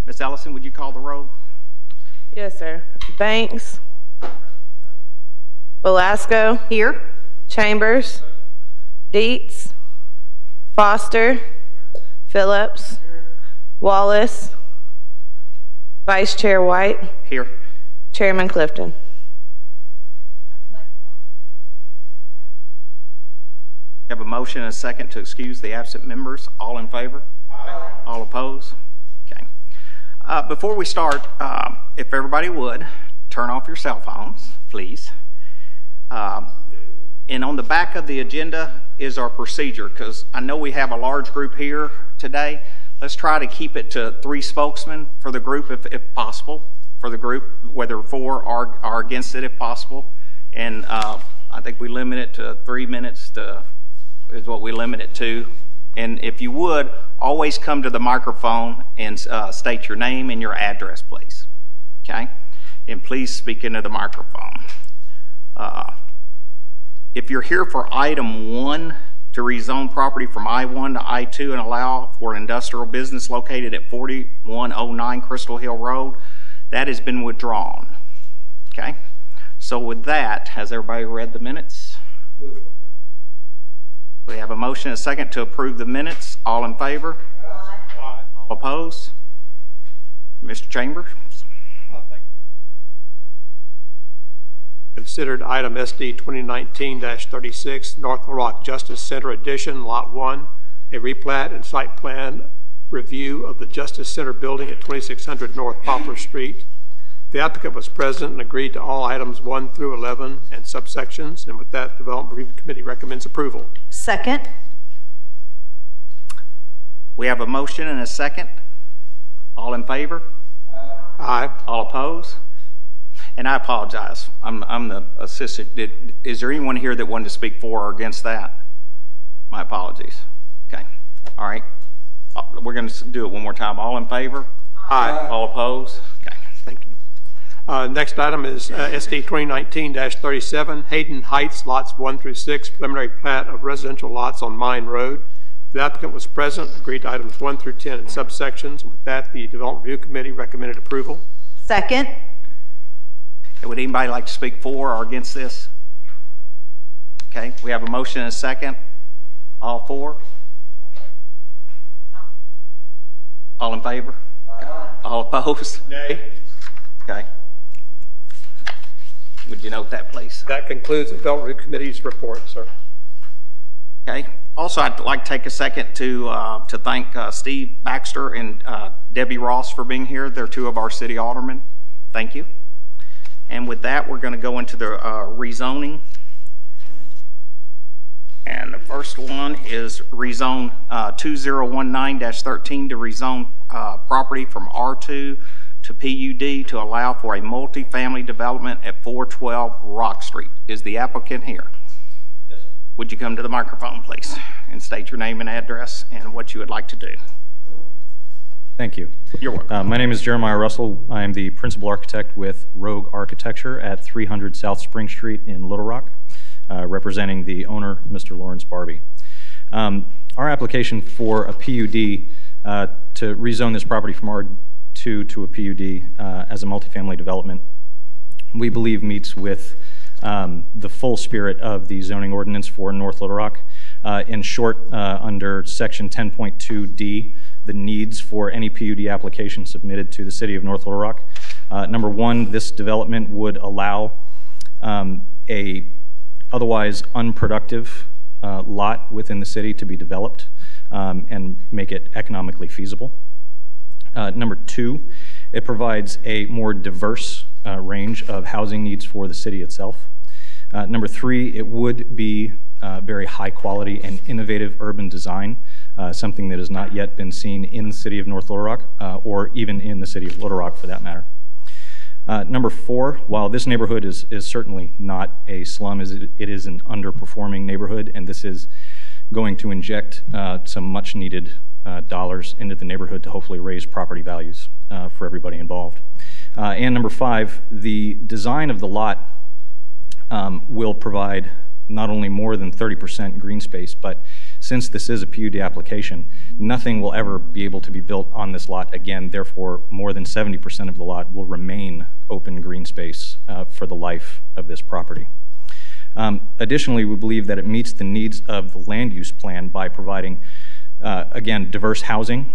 Ms. Ellison, would you call the roll? Yes, sir. Banks. Velasco. Here. Chambers. Dietz. Foster. Phillips. Wallace. Vice Chair White. Here. Chairman Clifton. We have a motion and a second to excuse the absent members. All in favor? Aye. All opposed? Okay. Before we start, if everybody would, turn off your cell phones, please. And on the back of the agenda is our procedure, because I know we have a large group here today. Let's try to keep it to 3 spokesmen for the group if possible, for the group, whether for or against it if possible. And I think we limit it to 3 minutes is what we limit it to. And if you would, always come to the microphone and state your name and your address, please. Okay? And please speak into the microphone. If you're here for item 1, to rezone property from I-1 to I-2 and allow for an industrial business located at 4109 Crystal Hill Road, that has been withdrawn. Okay? So with that, has everybody read the minutes? We have a motion and a second to approve the minutes. All in favor? Aye. All opposed? Mr. Chambers? Thank you, Mr. Chairman. Considered item SD 2019-36, North Little Rock Justice Center Addition, Lot 1, a replat and site plan review of the Justice Center building at 2600 North Poplar Street. The applicant was present and agreed to all items 1 through 11 and subsections, and with that, the Development Review Committee recommends approval. Second. We have a motion and a second. All in favor? Aye. All opposed? And I apologize. I'm the assistant. Is there anyone here that wanted to speak for or against that? My apologies. Okay. All right. We're going to do it one more time. All in favor? Aye. All opposed? Okay. Thank you. Next item is SD 2019-37, Hayden Heights, lots 1 through 6, preliminary plat of residential lots on Mine Road. The applicant was present, agreed to items 1 through 10 in subsections. And with that, the Development Review Committee recommended approval. Second. Would anybody like to speak for or against this? Okay. We have a motion and a second. All for? All in favor? Aye. All opposed? Nay. Okay. Would you note that, please? That concludes the Development Review Committee's report, sir. Okay. Also, I'd like to take a second to thank Steve Baxter and Debbie Ross for being here. They're 2 of our city aldermen. Thank you. And with that, we're going to go into the rezoning. And the first one is rezone 2019-13 to rezone property from R2 to PUD to allow for a multifamily development at 412 Rock Street. Is the applicant here? Yes, sir. Would you come to the microphone, please, and state your name and address and what you would like to do? Thank you. You're welcome. My name is Jeremiah Russell. I am the principal architect with Rogue Architecture at 300 South Spring Street in Little Rock, representing the owner, Mr. Lawrence Barbie. Our application for a PUD to rezone this property from R2 to a PUD as a multifamily development, we believe meets with the full spirit of the zoning ordinance for North Little Rock. In short, under section 10.2D, the needs for any PUD application submitted to the city of North Little Rock. Number 1, this development would allow a otherwise unproductive lot within the city to be developed and make it economically feasible. Number 2, it provides a more diverse range of housing needs for the city itself. Number 3, it would be very high quality and innovative urban design, something that has not yet been seen in the city of North Little Rock or even in the city of Little Rock for that matter. Number 4, while this neighborhood is certainly not a slum, it is an underperforming neighborhood, and this is going to inject some much needed dollars into the neighborhood to hopefully raise property values for everybody involved. And number 5, the design of the lot will provide not only more than 30% green space, but since this is a PUD application, nothing will ever be able to be built on this lot again. Therefore, more than 70% of the lot will remain open green space for the life of this property. Additionally, we believe that it meets the needs of the land use plan by providing, again, diverse housing,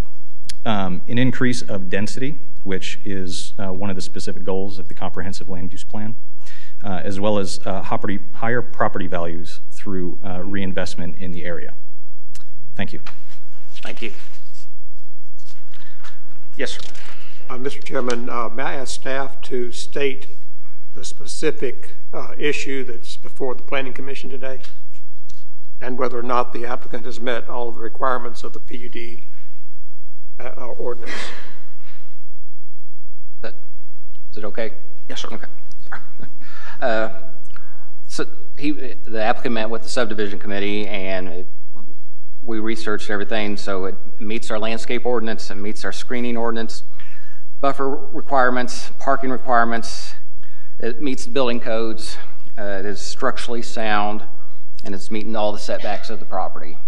an increase of density, which is one of the specific goals of the comprehensive land use plan, as well as higher property values through reinvestment in the area. Thank you. Thank you. Yes, sir. Mr. Chairman, may I ask staff to state the specific issue that's before the Planning Commission today, and whether or not the applicant has met all of the requirements of the PUD ordinance? Is it okay? Yes, sir. Okay. So the applicant met with the subdivision committee, and we researched everything, so it meets our landscape ordinance, it meets our screening ordinance, buffer requirements, parking requirements, it meets the building codes, it is structurally sound, and it's meeting all the setbacks of the property.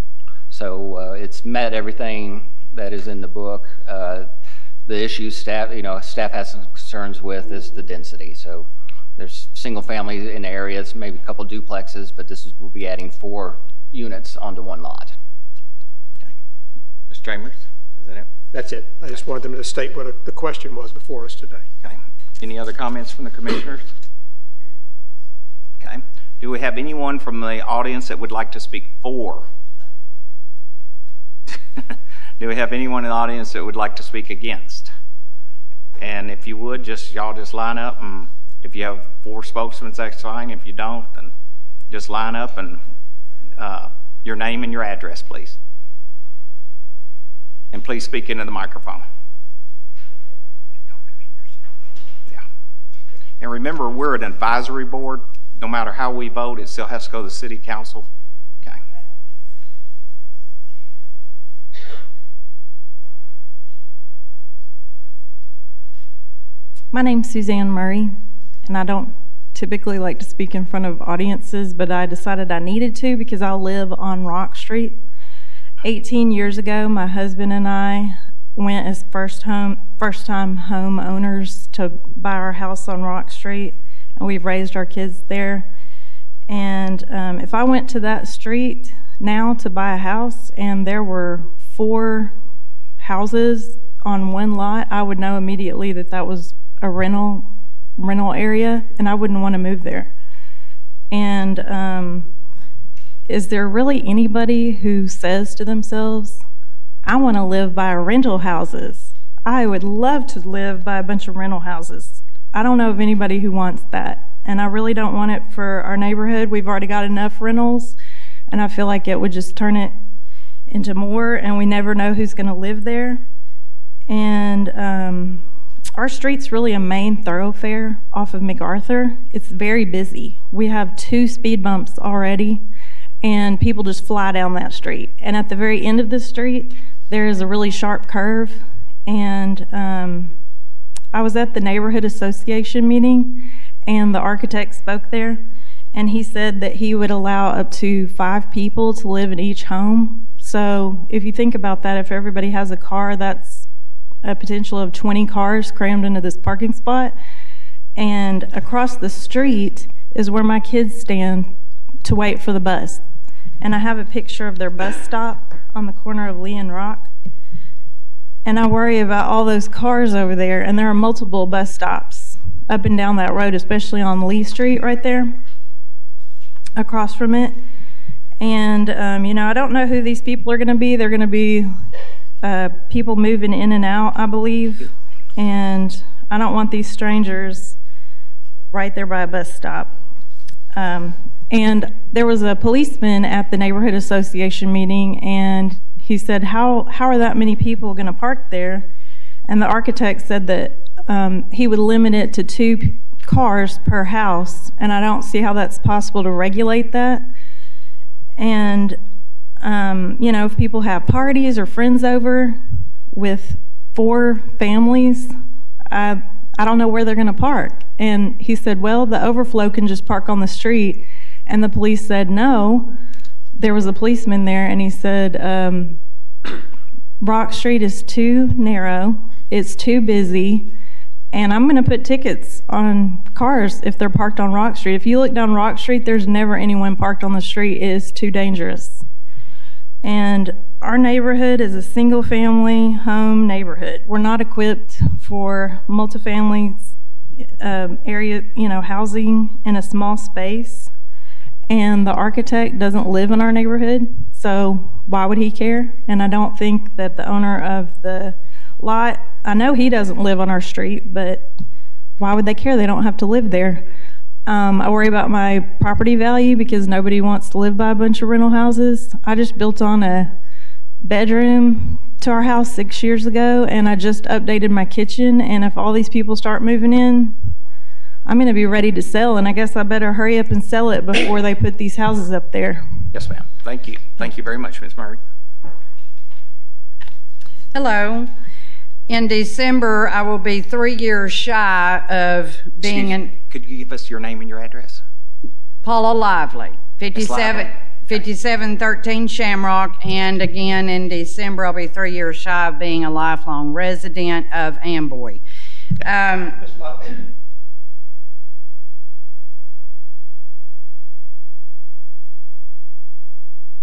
So it's met everything that is in the book. The issue staff has some concerns with is the density. So there's single family in areas, maybe a couple duplexes, but we'll be adding 4 units onto one lot. Okay. Mr. Chambers, is that it? That's it. I just wanted them to state what the question was before us today. Okay. Any other comments from the commissioners? Okay. Do we have anyone from the audience that would like to speak for? Do we have anyone in the audience that would like to speak against? And if you would, y'all just line up, and if you have 4 spokesmen, that's fine. If you don't, then just line up and your name and your address, please. And please speak into the microphone. Yeah. And remember, we're an advisory board. No matter how we vote, it still has to go to the city council. Okay. My name's Suzanne Murray, and I don't typically like to speak in front of audiences, but I decided I needed to because I live on Rock Street. 18 years ago, my husband and I went as first-time homeowners to buy our house on Rock Street, and we've raised our kids there. And if I went to that street now to buy a house and there were 4 houses on one lot, I would know immediately that that was a rental area, and I wouldn't want to move there. And is there really anybody who says to themselves, I want to live by rental houses? I would love to live by a bunch of rental houses. I don't know of anybody who wants that, and I really don't want it for our neighborhood. We've already got enough rentals, and I feel like it would just turn it into more, and we never know who's going to live there. And our street's really a main thoroughfare off of MacArthur. It's very busy. We have 2 speed bumps already, and people just fly down that street. And at the very end of the street, there is a really sharp curve. And I was at the neighborhood association meeting, and the architect spoke there, and he said that he would allow up to 5 people to live in each home. So if you think about that, if everybody has a car, that's a potential of 20 cars crammed into this parking spot. And across the street is where my kids stand to wait for the bus. And I have a picture of their bus stop on the corner of Lee and Rock. And I worry about all those cars over there, and there are multiple bus stops up and down that road, especially on Lee Street right there, across from it. And, I don't know who these people are going to be. They're going to be people moving in and out, I believe, and I don't want these strangers right there by a bus stop. And there was a policeman at the neighborhood association meeting, and he said, how are that many people going to park there? And the architect said that he would limit it to 2 cars per house, and I don't see how that's possible to regulate that. And if people have parties or friends over with 4 families, I don't know where they're going to park. And he said, well, the overflow can just park on the street. And the police said, no, there was a policeman there, and he said, Rock Street is too narrow, it's too busy, and I'm going to put tickets on cars if they're parked on Rock Street. If you look down Rock Street, there's never anyone parked on the street. It is too dangerous. And our neighborhood is a single-family home neighborhood. We're not equipped for multifamily area, housing in a small space. And the architect doesn't live in our neighborhood, so why would he care? And I don't think that the owner of the lot, I know he doesn't live on our street, but why would they care? They don't have to live there. I worry about my property value because nobody wants to live by a bunch of rental houses. I just built on a bedroom to our house 6 years ago, and I just updated my kitchen, and if all these people start moving in, I'm going to be ready to sell, and I guess I better hurry up and sell it before they put these houses up there. Yes, ma'am. Thank you. Thank you very much, Ms. Murray. Hello. In December, I will be 3 years shy of being Could you give us your name and your address? Paula Lively, 5713 Shamrock, and again in December, I'll be 3 years shy of being a lifelong resident of Amboy.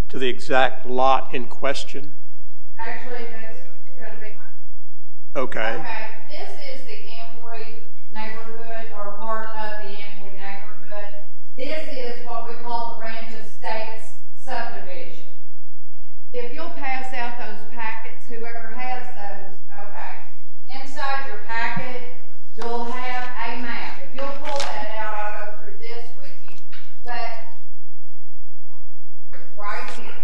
To the exact lot in question? Actually, that's going to be my job. Okay. Okay, this is the Amboy neighborhood, or part of the Amboy neighborhood. This is what we call the Ranch Estates subdivision. If you'll pass out those packets, whoever has those, okay. Inside your packet, you'll have a map. If you'll pull that out, I'll go through this with you. But right here.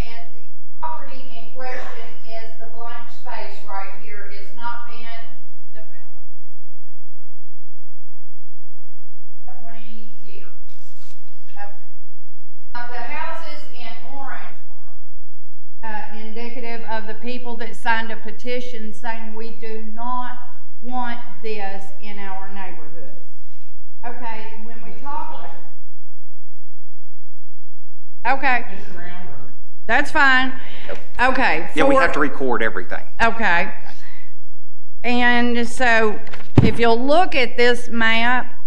And the property in question is the blank space right here. It's not been developed. There's been no 20 years. Okay. Now the houses in orange are indicative of the people that signed a petition saying we do not want this in our neighborhood. Okay, when we talk about okay. That's fine. Okay. Yeah, we have to record everything. Okay. And so if you'll look at this map,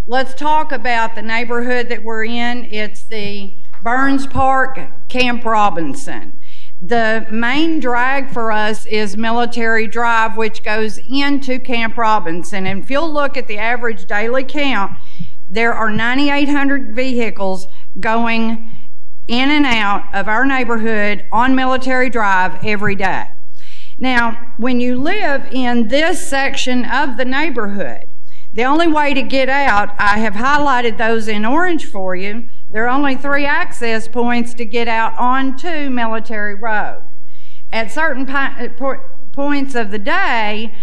let's talk about the neighborhood that we're in. It's the Burns Park, Camp Robinson. The main drag for us is Military Drive, which goes into Camp Robinson. And if you'll look at the average daily count, there are 9,800 vehicles going in and out of our neighborhood on Military Drive every day. Now, when you live in this section of the neighborhood, the only way to get out, I have highlighted those in orange for you. There are only 3 access points to get out onto Military Road. At certain points of the day,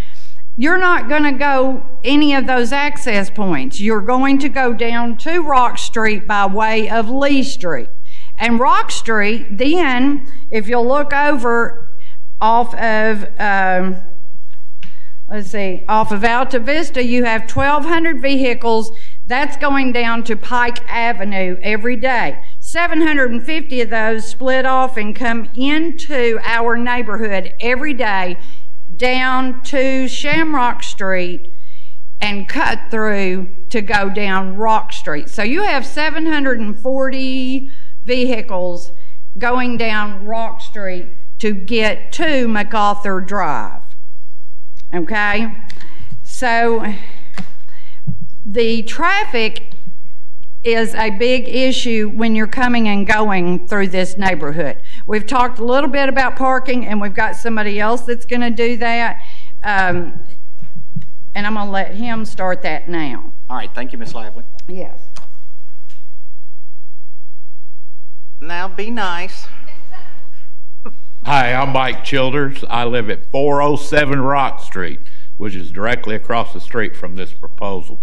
you're not going to go any of those access points. You're going to go down to Rock Street by way of Lee Street. And Rock Street, then, if you'll look over off of, off of Alta Vista, you have 1,200 vehicles. That's going down to Pike Avenue every day. 750 of those split off and come into our neighborhood every day down to Shamrock Street and cut through to go down Rock Street. So you have 740 vehicles going down Rock Street to get to MacArthur Drive. Okay? So the traffic is a big issue when you're coming and going through this neighborhood. We've talked a little bit about parking, and we've got somebody else that's going to do that. And I'm going to let him start that now. All right. Thank you, Ms. Lively. Yes. Now be nice. Hi, I'm Mike Childers. I live at 407 Rock Street, which is directly across the street from this proposal.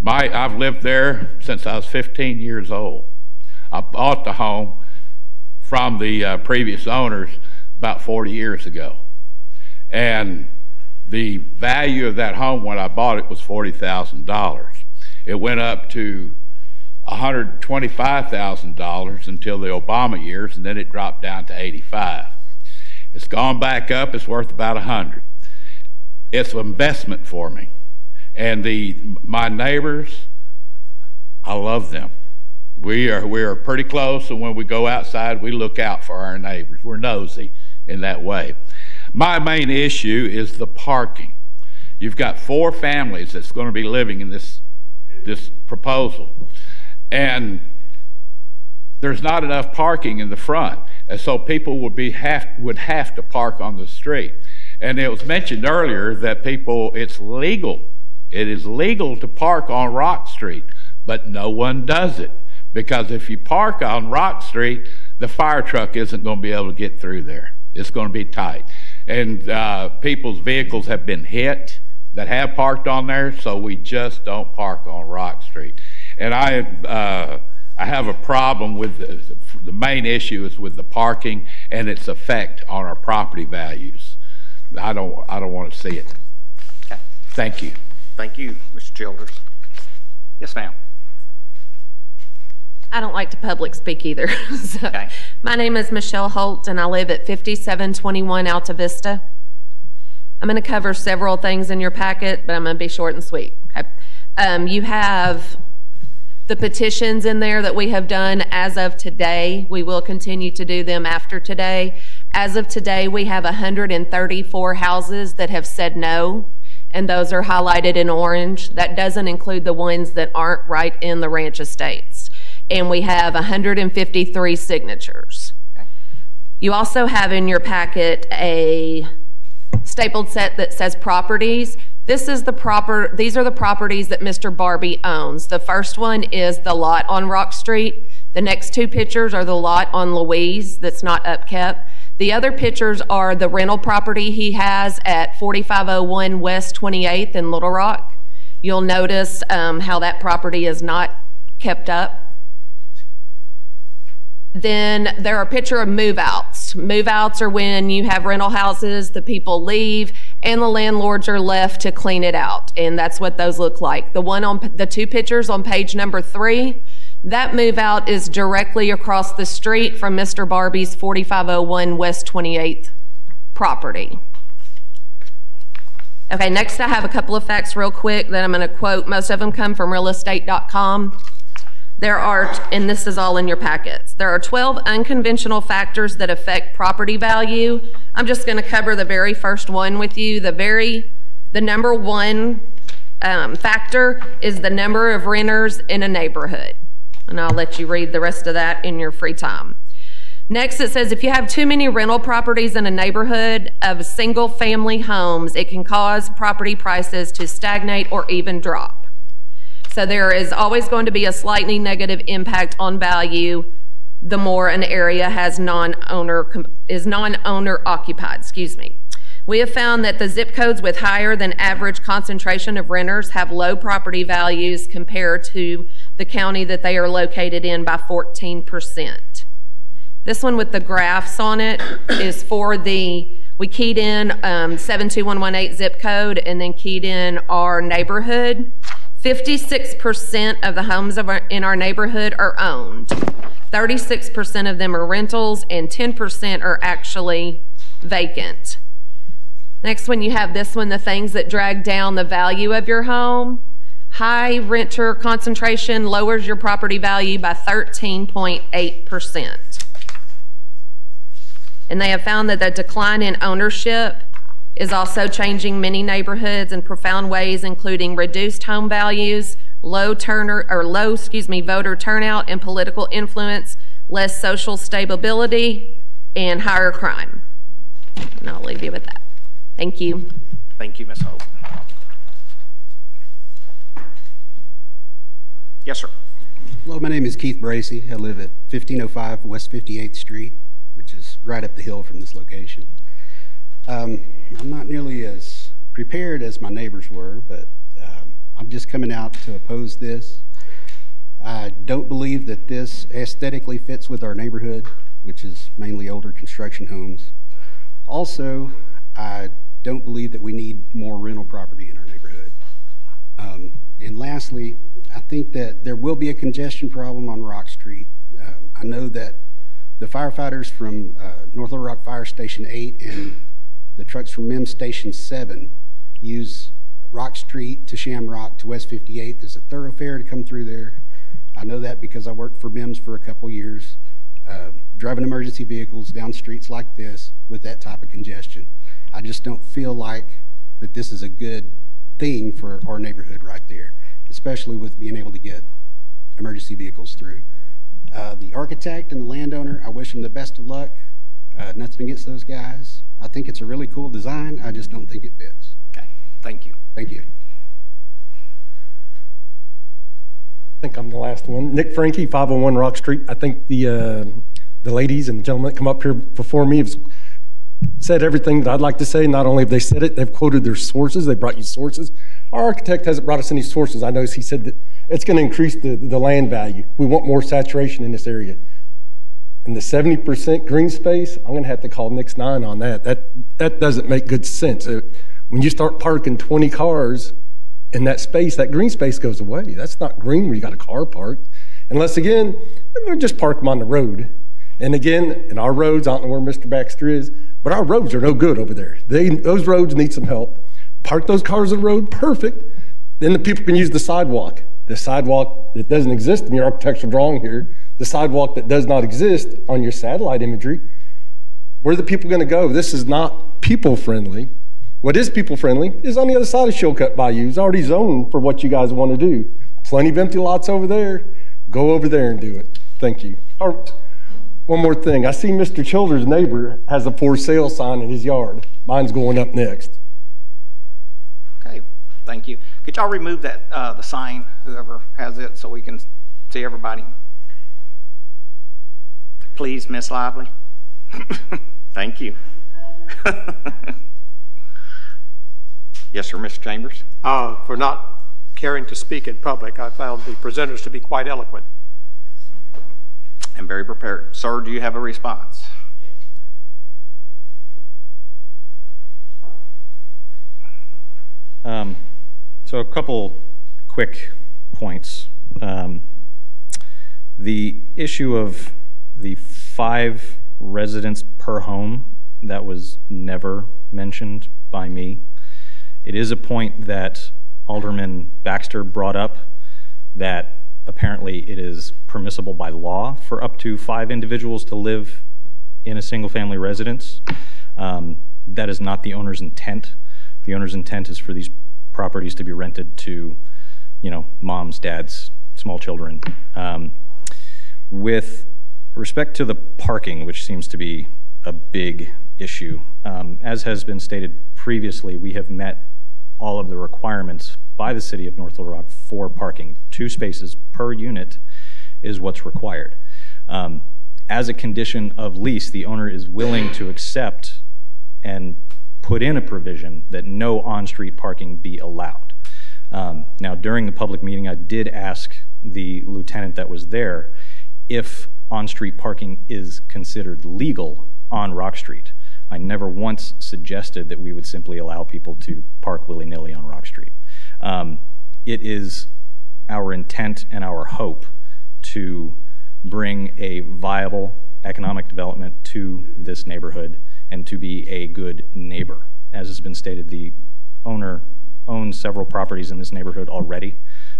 I've lived there since I was 15 years old. I bought the home from the previous owners about 40 years ago. And the value of that home when I bought it was $40,000. It went up to $125,000 until the Obama years, and then it dropped down to 85. It's gone back up. It's worth about 100. It's an investment for me. And my neighbors, I love them. We are pretty close, and when we go outside, we look out for our neighbors. We're nosy in that way. My main issue is the parking. You've got 4 families that's going to be living in this proposal, and there's not enough parking in the front, and so people would have to park on the street. And it was mentioned earlier that it's legal. It is legal to park on Rock Street, but no one does it, because if you park on Rock Street, the fire truck isn't going to be able to get through there. It's going to be tight. And people's vehicles have been hit that have parked on there, so we just don't park on Rock Street. And I have a problem with the main issue is with the parking and its effect on our property values. I don't want to see it. Okay. Thank you. Thank you, Mr. Childers. Yes, ma'am. I don't like to public speak either. So, Okay. my name is Michelle Holt, and I live at 5721 Alta Vista. I'm going to cover several things in your packet, but I'm going to be short and sweet. Okay. You have the petitions in there that we have done as of today. We will continue to do them after today. As of today, we have 134 houses that have said no, and those are highlighted in orange. That doesn't include the ones that aren't right in the ranch estates. And we have 153 signatures. Okay. You also have in your packet a stapled set that says properties. These are the properties that Mr. Barbie owns. The first one is the lot on Rock Street. The next 2 pictures are the lot on Louise that's not upkept. The other pictures are the rental property he has at 4501 West 28th in Little Rock. You'll notice how that property is not kept up. Then there are a picture of move-outs. Move-outs are when you have rental houses, the people leave, and the landlords are left to clean it out, and that's what those look like. The 2 pictures on page number 3, that move-out is directly across the street from Mr. Barbie's 4501 West 28th property. Okay, next I have a couple of facts real quick that I'm going to quote. Most of them come from realestate.com. There are, and this is all in your packets, there are 12 unconventional factors that affect property value. I'm just going to cover the very first one with you. The number one factor is the number of renters in a neighborhood. And I'll let you read the rest of that in your free time. Next, it says if you have too many rental properties in a neighborhood of single-family homes, it can cause property prices to stagnate or even drop. So there is always going to be a slightly negative impact on value the more an area is non-owner occupied. We have found that the zip codes with higher than average concentration of renters have low property values compared to the county that they are located in by 14%. This one with the graphs on it is for we keyed in 72118 zip code and then keyed in our neighborhood. 56% of the homes in our neighborhood are owned. 36% of them are rentals, and 10% are actually vacant. Next one, you have this one, the things that drag down the value of your home. High renter concentration lowers your property value by 13.8%. And they have found that the decline in ownership is also changing many neighborhoods in profound ways, including reduced home values, low voter turnout and political influence, less social stability, and higher crime. And I'll leave you with that. Thank you. Thank you, Ms. Hope. Yes, sir. Hello, my name is Keith Bracey. I live at 1505 West 58th Street, which is right up the hill from this location. I'm not nearly as prepared as my neighbors were, but I'm just coming out to oppose this. I don't believe that this aesthetically fits with our neighborhood, which is mainly older construction homes. Also, I don't believe that we need more rental property in our neighborhood. And lastly, I think that there will be a congestion problem on Rock Street. I know that the firefighters from North Little Rock Fire Station 8 and the trucks from MIM Station 7 use Rock Street to Shamrock to West 58. There's a thoroughfare to come through there. I know that because I worked for MIMS for a couple years, driving emergency vehicles down streets like this with that type of congestion. I just don't feel like that this is a good thing for our neighborhood right there, especially with being able to get emergency vehicles through. The architect and the landowner, I wish them the best of luck. Nothing against those guys. I think it's a really cool design. I just don't think it fits. Okay, thank you. Thank you. I think I'm the last one. Nick Frankie, 501 Rock Street. I think the ladies and the gentlemen that come up here before me have said everything that I'd like to say. Not only have they said it, they've quoted their sources. They brought you sources. Our architect hasn't brought us any sources. I noticed he said that it's going to increase the land value. We want more saturation in this area. And the 70% green space, I'm going to have to call Nick's 9 on that. That doesn't make good sense. When you start parking 20 cars in that space, that green space goes away. That's not green where you got a car parked. Unless, again, they'll just park them on the road. And again, in our roads, I don't know where Mr. Baxter is, but our roads are no good over there. Those roads need some help. Park those cars on the road, perfect. Then the people can use the sidewalk. The sidewalk that doesn't exist in your architectural drawing here, the sidewalk that does not exist on your satellite imagery. Where are the people going to go? This is not people-friendly. What is people-friendly is on the other side of Shillcut Bayou. It's already zoned for what you guys want to do. Plenty of empty lots over there. Go over there and do it. Thank you. Oh, one more thing. I see Mr. Childers' neighbor has a for sale sign in his yard. Mine's going up next. Okay, thank you. Could y'all remove that, the sign, whoever has it, so we can see everybody? Please, Miss Lively. Thank you. Yes, sir, Mr. Chambers. For not caring to speak in public, I found the presenters to be quite eloquent. And very prepared. Sir, do you have a response? So a couple quick points. The issue of the 5 residents per home, that was never mentioned by me. It is a point that Alderman Baxter brought up, that apparently it is permissible by law for up to 5 individuals to live in a single-family residence. That is not the owner's intent. The owner's intent is for these properties to be rented to, you know, moms, dads, small children. With respect to the parking, which seems to be a big issue, as has been stated previously, we have met all of the requirements by the city of North Little Rock for parking. 2 spaces per unit is what's required. As a condition of lease, the owner is willing to accept and put in a provision that no on-street parking be allowed. Now, during the public meeting, I did ask the lieutenant that was there if on-street parking is considered legal on Rock Street. I never once suggested that we would simply allow people to park willy-nilly on Rock Street. It is our intent and our hope to bring a viable economic development to this neighborhood and to be a good neighbor. As has been stated, the owner owns several properties in this neighborhood already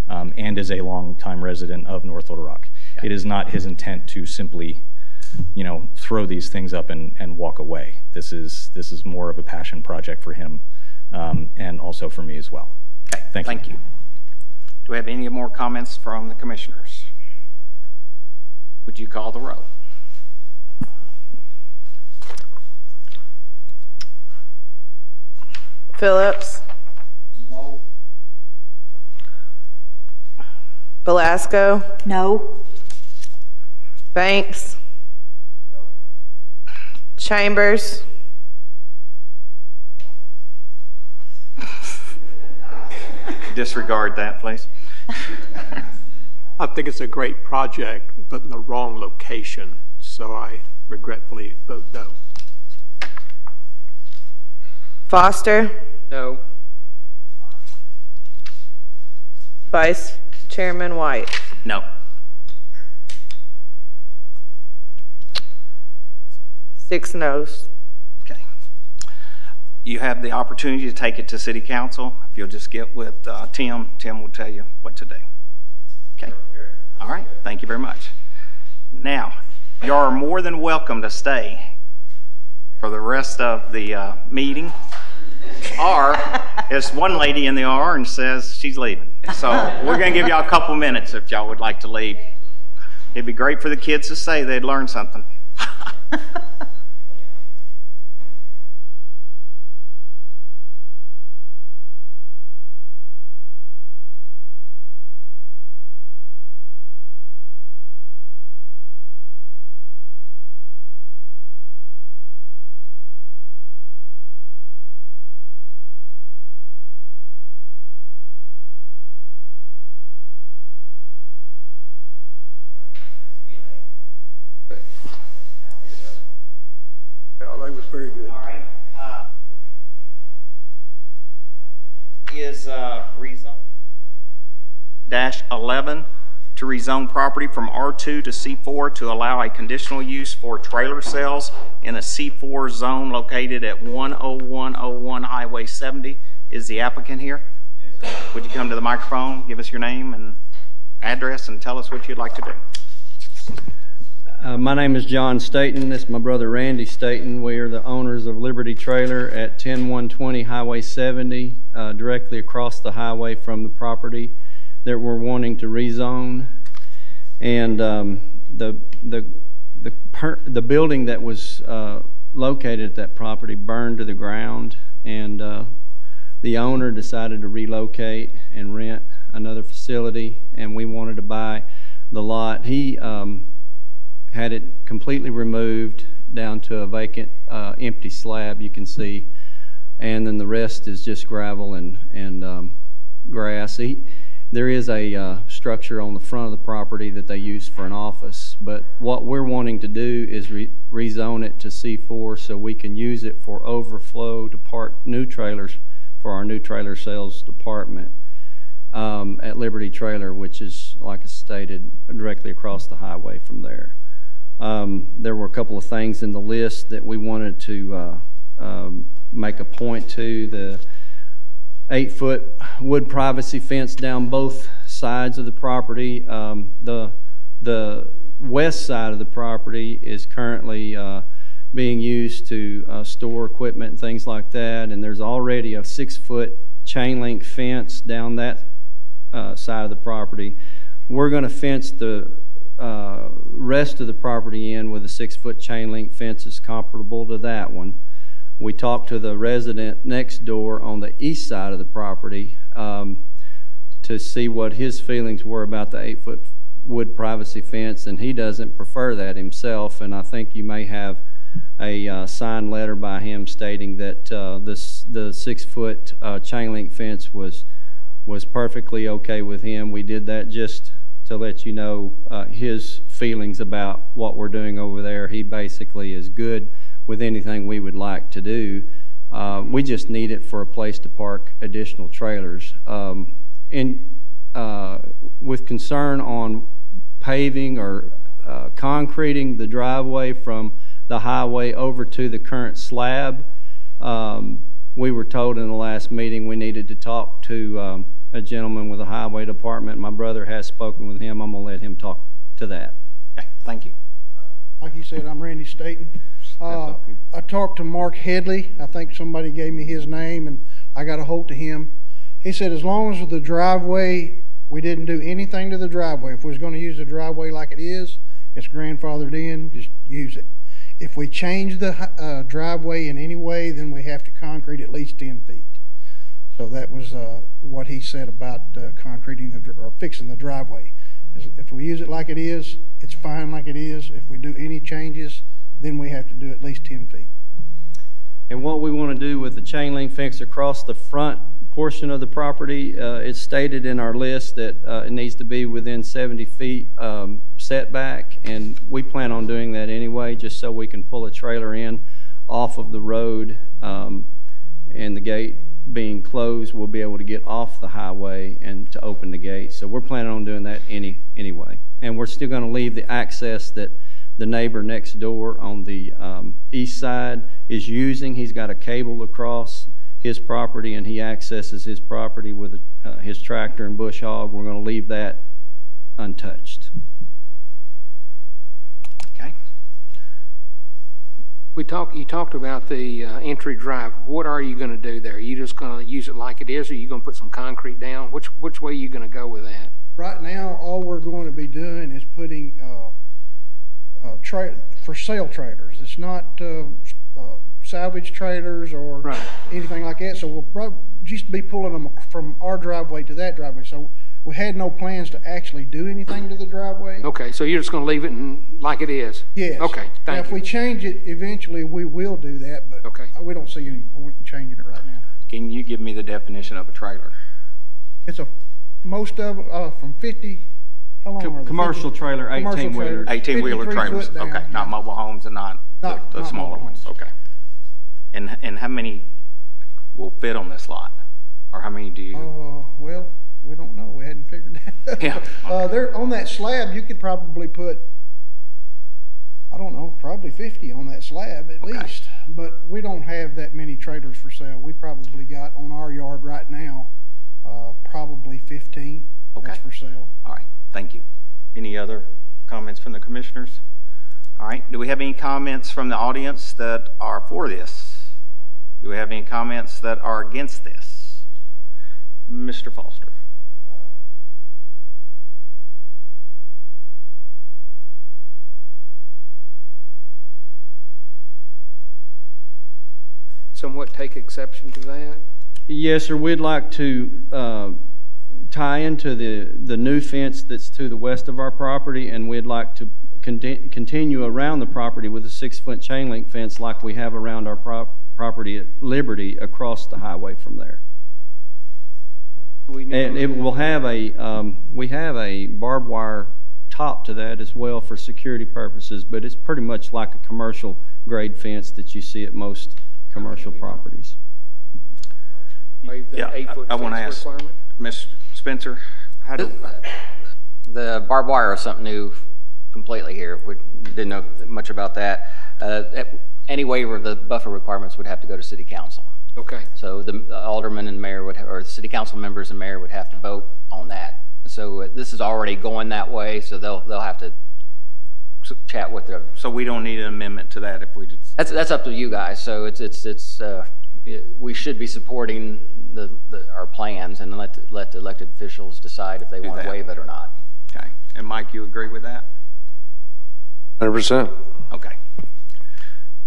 and is a longtime resident of North Little Rock. It is not his intent to simply, you know, throw these things up and walk away. This is more of a passion project for him and also for me as well. Okay, thank you. Do we have any more comments from the commissioners? Would you call the roll? Phillips. No. Velasco. No. Banks. No. Chambers. Disregard that, please. I think it's a great project, but in the wrong location, so I regretfully vote no. Foster. No. Vice Chairman White. No. 6 noes. Okay. You have the opportunity to take it to City Council. If you'll just get with Tim, Tim will tell you what to do. Okay? All right. Thank you very much. Now, you are more than welcome to stay for the rest of the meeting. Or, there's one lady in the orange says she's leaving. So we're going to give y'all a couple minutes if y'all would like to leave. It'd be great for the kids to say they'd learned something. That was very good. All right. We're going to move on. The next is rezoning -11 to rezone property from R2 to C4 to allow a conditional use for trailer sales in a C4 zone located at 10101 Highway 70. Is the applicant here? Yes, would you come to the microphone, give us your name and address, and tell us what you'd like to do? My name is John Staten. This is my brother Randy Staten. We are the owners of Liberty Trailer at 10120 Highway 70, directly across the highway from the property that we're wanting to rezone. And the building that was located at that property burned to the ground, and the owner decided to relocate and rent another facility, and we wanted to buy the lot. He had it completely removed down to a vacant, empty slab, you can see, and then the rest is just gravel and grass. There is a structure on the front of the property that they use for an office, but what we're wanting to do is rezone it to C4 so we can use it for overflow to park new trailers for our new trailer sales department at Liberty Trailer, which is, like I stated, directly across the highway from there. There were a couple of things in the list that we wanted to make a point to. The 8-foot wood privacy fence down both sides of the property. The west side of the property is currently being used to store equipment and things like that, and there's already a 6-foot chain link fence down that side of the property. We're going to fence the rest of the property in with a 6-foot chain link fence is comparable to that one. We talked to the resident next door on the east side of the property to see what his feelings were about the 8-foot wood privacy fence, and he doesn't prefer that himself, and I think you may have a signed letter by him stating that the 6-foot chain link fence was perfectly okay with him. We did that just to let you know his feelings about what we're doing over there. He basically is good with anything we would like to do. We just need it for a place to park additional trailers. With concern on paving or concreting the driveway from the highway over to the current slab, we were told in the last meeting we needed to talk to a gentleman with the highway department. My brother has spoken with him. I'm going to let him talk to that. Okay, thank you. Like you said, I'm Randy Staten. I talked to Mark Headley. I think somebody gave me his name, and I got a hold of him. He said as long as the driveway, we didn't do anything to the driveway. If we was going to use the driveway like it is, it's grandfathered in, just use it. If we change the driveway in any way, then we have to concrete at least 10 feet. So that was what he said about concreting or fixing the driveway. If we use it like it is, it's fine like it is. If we do any changes, then we have to do at least 10 feet. And what we want to do with the chain link fence across the front portion of the property, it's stated in our list that it needs to be within 70 feet setback, and we plan on doing that anyway, just so we can pull a trailer in off of the road and the gate being closed, we'll be able to get off the highway and to open the gate. So we're planning on doing that anyway. And we're still going to leave the access that the neighbor next door on the east side is using. He's got a cable across his property, and he accesses his property with his tractor and bush hog. We're going to leave that untouched. Okay. You talked about the entry drive. What are you going to do there? Are you just going to use it like it is, or are you going to put some concrete down? Which way are you going to go with that? Right now, all we're going to be doing is putting for sale trailers. It's not salvage trailers or anything like that. So we'll probably just be pulling them from our driveway to that driveway. So we had no plans to actually do anything to the driveway. Okay, so you're just going to leave it like it is? Yes. Okay, thank you. If we change it, eventually we will do that, but we don't see any point in changing it right now. Can you give me the definition of a trailer? It's most of from 50. How long are they? Commercial trailer, 18-wheeler. 18-wheeler trailers. Okay, not mobile homes and not the smaller ones. Okay. And how many will fit on this lot, or how many do you? Well, we don't know. We hadn't figured that out. Yeah. There on that slab, you could probably put, I don't know, probably 50 on that slab at least. But we don't have that many trailers for sale. We probably got on our yard right now, probably 15. That's for sale. All right. Thank you. Any other comments from the commissioners? All right. Do we have any comments from the audience that are for this? Do we have any comments that are against this? Mr. Foster. Somewhat take exception to that? Yes, sir. We'd like to tie into the new fence that's to the west of our property, and we'd like to continue around the property with a 6-foot chain link fence like we have around our property at Liberty across the highway from there. And it will have we have a barbed wire top to that as well for security purposes, but it's pretty much like a commercial grade fence that you see at most commercial properties. Yeah, I want to ask Ms. Spencer, how do the barbed wire is something new completely here. We didn't know much about that. Any waiver of the buffer requirements would have to go to City Council. Okay. So the alderman and mayor or the City Council members and mayor would have to vote on that. So this is already going that way. So they'll have to chat with the. So we don't need an amendment to that if we just. That's up to you guys. So we should be supporting our plans and let the elected officials decide if they want to waive it or not. Okay. And Mike, you agree with that? 100%. Okay.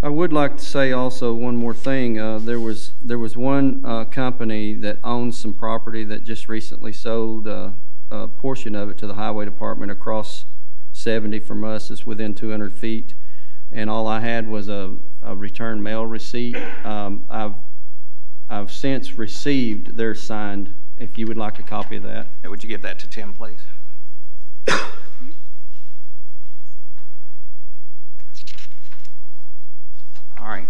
I would like to say also one more thing. There was one company that owns some property that just recently sold a portion of it to the highway department across 70 from us. It's within 200 feet, and all I had was a return mail receipt. I've since received their signed. If you would like a copy of that, would you give that to Tim, please? All right.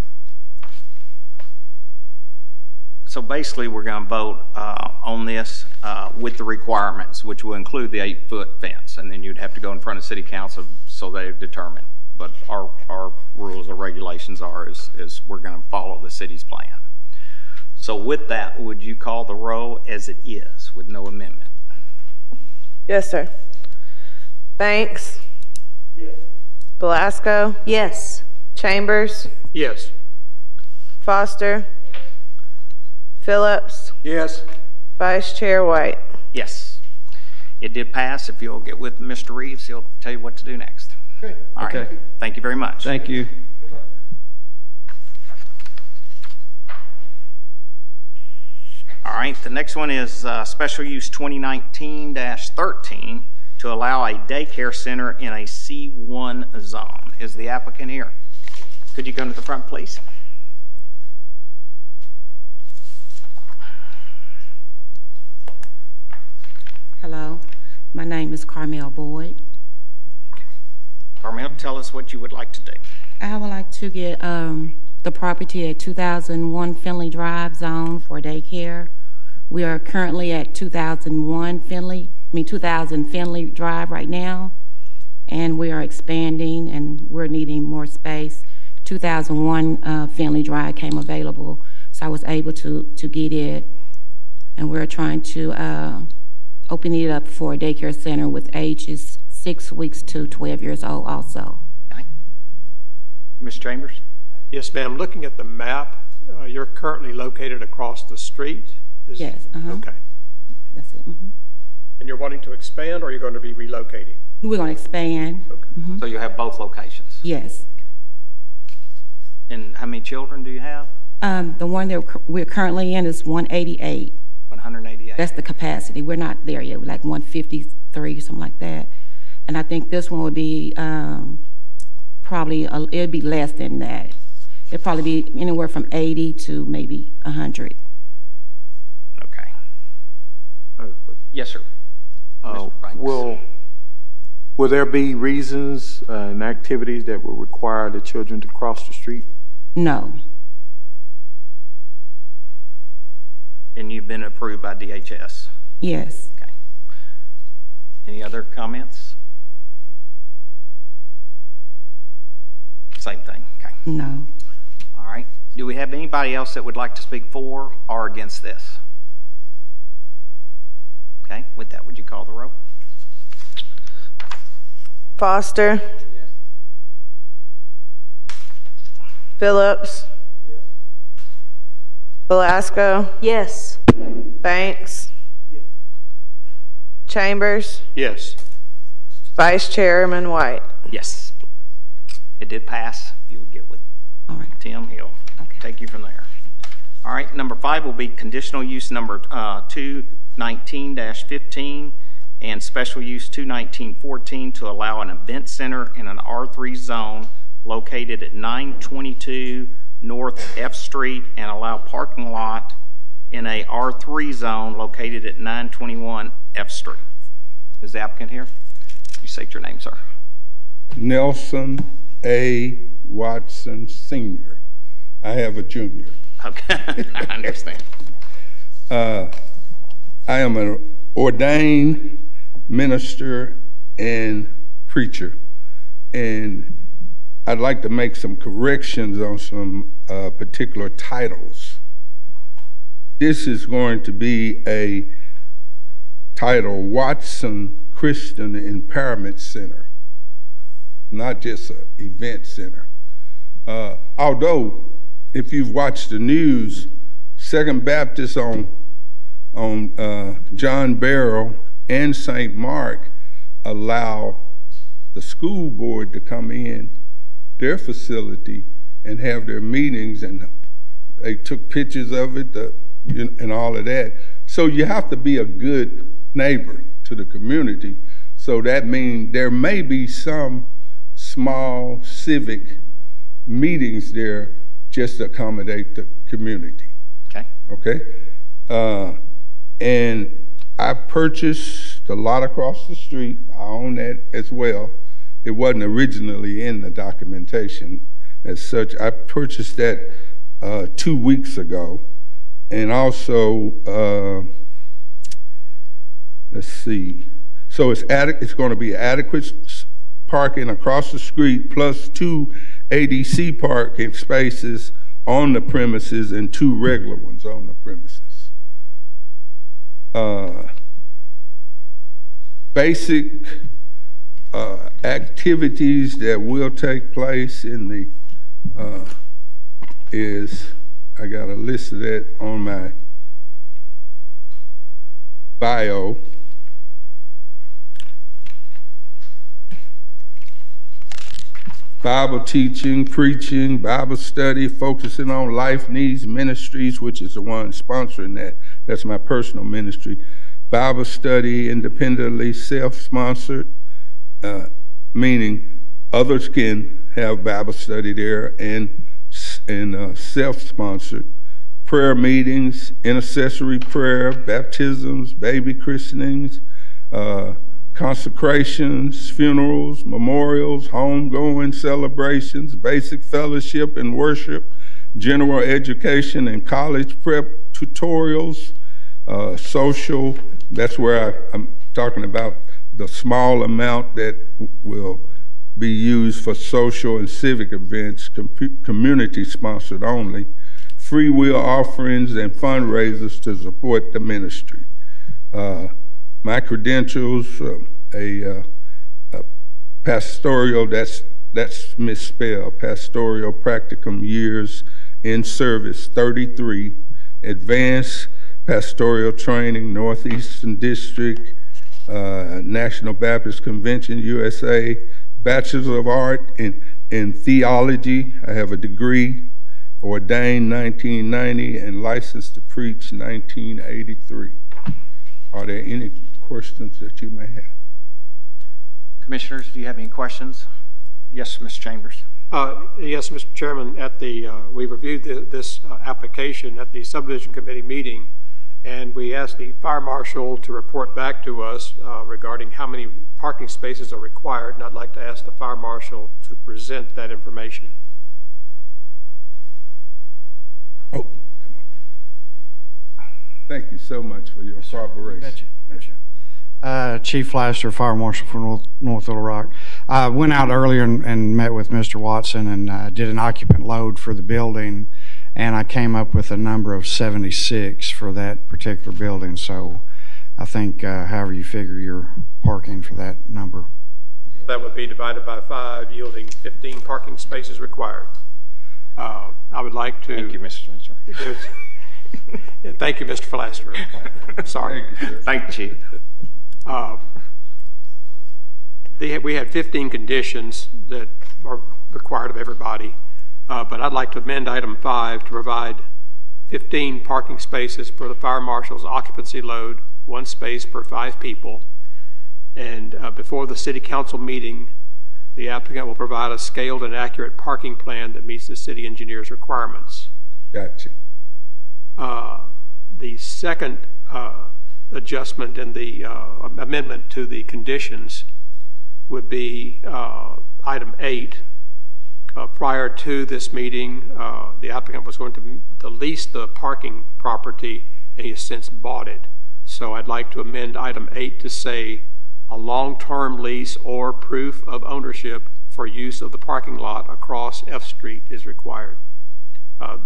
So basically, we're going to vote on this with the requirements, which will include the 8-foot fence, and then you'd have to go in front of City Council so they determine. But our rules or regulations are is we're going to follow the city's plan. So with that, would you call the roll as it is with no amendment? Yes, sir. Banks? Yes. Belasco? Yes. Chambers? Yes. Foster? Phillips? Yes. Vice Chair White? Yes. It did pass. If you'll get with Mr. Reeves, he'll tell you what to do next. Okay. All right. Okay. Thank you very much. Thank you. All right. The next one is Special Use 2019-13 to allow a daycare center in a C1 zone. Is the applicant here? Could you come to the front, please? Hello, my name is Carmel Boyd. Carmel, tell us what you would like to do. I would like to get the property at 2001 Finley Drive zone for daycare. We are currently at 2000 Finley Drive right now, and we are expanding and we're needing more space. 2001 Finley Drive came available, so I was able to get it, and we're trying to open it up for a daycare center with ages 6 weeks to 12 years old also. Okay. Ms. Chambers? Yes, ma'am. Looking at the map, you're currently located across the street? Yes. Okay. That's it. And you're wanting to expand, or you're going to be relocating? We're going to expand. Okay. So you have both locations? Yes. And how many children do you have? The one that we're currently in is 188. 188. That's the capacity. We're not there yet. We're like 153, something like that. And I think this one would be probably, it'd be less than that. It'd probably be anywhere from 80 to maybe 100. Okay. Yes, sir. Will there be reasons and activities that will require the children to cross the street? No. And you've been approved by DHS? Yes. Okay. Any other comments? Same thing. Okay. No. All right. Do we have anybody else that would like to speak for or against this? Okay. With that, would you call the roll? Foster. Yes. Phillips. Yes. Belasco. Yes. Banks. Yes. Chambers. Yes. Vice Chairman White. Yes. It did pass. If you would get with Tim, he'll take you from there. All right. Number 5 will be conditional use number 219-15 and special use 219-14 to allow an event center in an R3 zone located at 922 North F Street and allow parking lot in a R3 zone located at 921 F Street. Is the applicant here? You state your name, sir. Nelson A. Watson Sr. I have a junior. Okay, I understand. I am an ordained minister and preacher, and I'd like to make some corrections on some particular titles. This is going to be a title, Watson Christian Empowerment Center, not just an event center. Although, if you've watched the news, Second Baptist on John Barrow and St. Mark allow the school board to come in their facility and have their meetings, and they took pictures of it and all of that. So you have to be a good neighbor to the community. So that means there may be some small civic meetings there just to accommodate the community. Okay. Okay? And I purchased the lot across the street. I own that as well. It wasn't originally in the documentation as such. I purchased that 2 weeks ago. And also, let's see. So it's going to be adequate parking across the street plus 2 ADC parking spaces on the premises and 2 regular ones on the premises. Basic activities that will take place in the I got a list of that on my bio. Bible teaching, preaching, Bible study, focusing on Life Needs Ministries, which is the one sponsoring that. That's my personal ministry. Bible study, independently self-sponsored, meaning others can have Bible study there, and self-sponsored. Prayer meetings, intercessory prayer, baptisms, baby christenings, consecrations, funerals, memorials, homegoing celebrations, basic fellowship and worship, general education and college prep tutorials, social. That's where I'm talking about the small amount that will be used for social and civic events, community sponsored only, free will offerings and fundraisers to support the ministry. My credentials, a pastoral, that's misspelled, pastoral practicum years in service, 33, advanced pastoral training, Northeastern District, National Baptist Convention, USA, Bachelor's of Art in Theology. I have a degree, ordained 1990, and licensed to preach 1983. Are there any questions that you may have? Commissioners, do you have any questions? Yes, Mr. Chambers. Yes, Mr. Chairman. We reviewed this application at the subdivision committee meeting, and we asked the fire marshal to report back to us regarding how many parking spaces are required, and I'd like to ask the fire marshal to present that information. Oh, come on. Thank you so much for your cooperation. Chief Laster, Fire Marshal for North Little Rock. I went out earlier and met with Mr. Watson and did an occupant load for the building, and I came up with a number of 76 for that particular building. So I think however you figure your parking for that number. That would be divided by 5, yielding 15 parking spaces required. I would like to... Thank you, Mr. Spencer. Yeah, thank you, Mr. Flaster. Sorry. Thank you, Chief. We had 15 conditions that are required of everybody, but I'd like to amend item 5 to provide 15 parking spaces per the fire marshal's occupancy load, 1 space per 5 people. And before the city council meeting, the applicant will provide a scaled and accurate parking plan that meets the city engineer's requirements. Gotcha. The second adjustment in the amendment to the conditions would be item 8. Prior to this meeting, the applicant was going to lease the parking property, and he has since bought it. So I'd like to amend item 8 to say a long-term lease or proof of ownership for use of the parking lot across F Street is required.